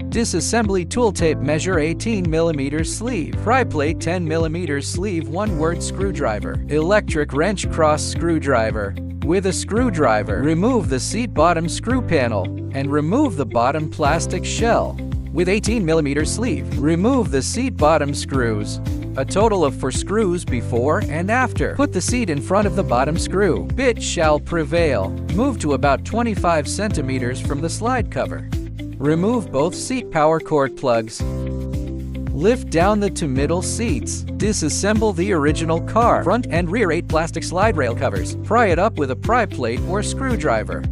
Disassembly tool tape measure 18 mm sleeve. Pry plate 10 mm sleeve 1-word screwdriver. Electric wrench cross screwdriver. With a screwdriver, remove the seat bottom screw panel and remove the bottom plastic shell. With 18 mm sleeve, remove the seat bottom screws. A total of 4 screws before and after. Put the seat in front of the bottom screw. Bit shall prevail. Move to about 25 centimeters from the slide cover. Remove both seat power cord plugs. Lift down the 2 middle seats. Disassemble the original car front and rear 8 plastic slide rail covers. Pry it up with a pry plate or screwdriver.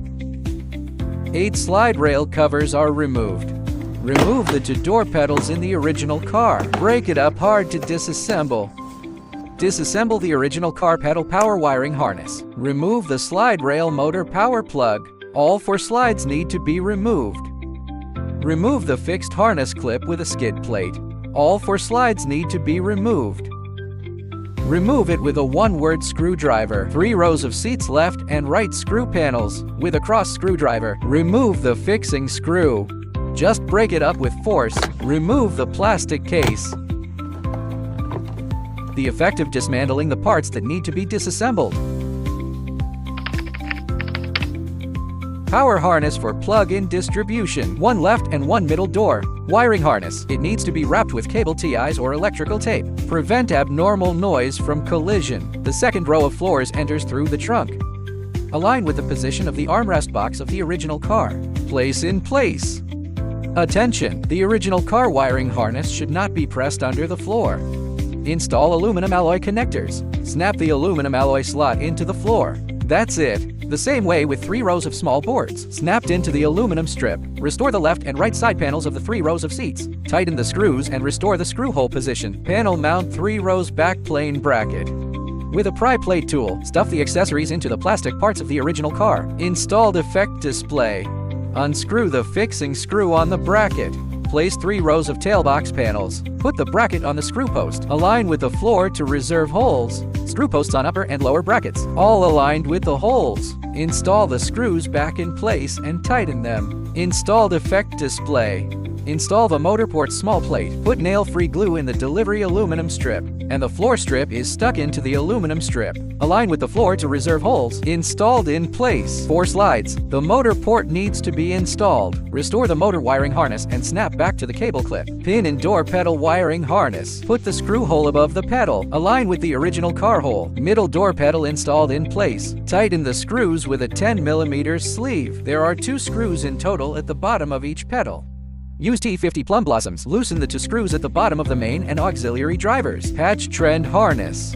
8 slide rail covers are removed. Remove the 2 door pedals in the original car. Break it up hard to disassemble. Disassemble the original car pedal power wiring harness. Remove the slide rail motor power plug. All 4 slides need to be removed. Remove the fixed harness clip with a skid plate. All 4 slides need to be removed. Remove it with a 1-word screwdriver. 3 rows of seats left and right screw panels. With a cross screwdriver, remove the fixing screw. Just break it up with force. Remove the plastic case. The effect of dismantling the parts that need to be disassembled. Power harness for plug-in distribution. 1 left and 1 middle door. Wiring harness. It needs to be wrapped with cable ties or electrical tape. Prevent abnormal noise from collision. The 2nd row of floors enters through the trunk. Align with the position of the armrest box of the original car. Place in place. Attention! The original car wiring harness should not be pressed under the floor. Install aluminum alloy connectors. Snap the aluminum alloy slot into the floor. That's it. The same way with 3 rows of small boards, snapped into the aluminum strip. Restore the left and right side panels of the 3 rows of seats. Tighten the screws and restore the screw hole position. Panel mount 3 rows back plane bracket. With a pry plate tool, stuff the accessories into the plastic parts of the original car. Installed effect display. Unscrew the fixing screw on the bracket. Place 3 rows of tailbox panels. Put the bracket on the screw post. Align with the floor to reserve holes. Screw posts on upper and lower brackets, all aligned with the holes. Install the screws back in place and tighten them. Installed effect display. Install the motor port small plate. Put nail-free glue in the delivery aluminum strip, and the floor strip is stuck into the aluminum strip. Align with the floor to reserve holes. Installed in place. 4 slides. The motor port needs to be installed. Restore the motor wiring harness and snap back to the cable clip. Pin and door pedal wiring harness. Put the screw hole above the pedal. Align with the original car hole. Middle door pedal installed in place. Tighten the screws with a 10 mm sleeve. There are 2 screws in total at the bottom of each pedal. Use T50 plumb blossoms. Loosen the 2 screws at the bottom of the main and auxiliary drivers. Hatch trend harness.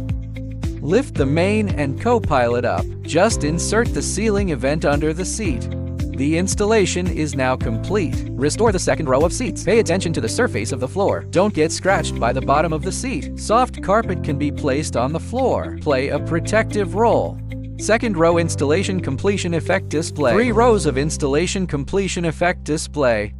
Lift the main and co-pilot up. Just insert the sealing event under the seat. The installation is now complete. Restore the 2nd row of seats. Pay attention to the surface of the floor. Don't get scratched by the bottom of the seat. Soft carpet can be placed on the floor. Play a protective role. 2nd row installation completion effect display. 3 rows of installation completion effect display.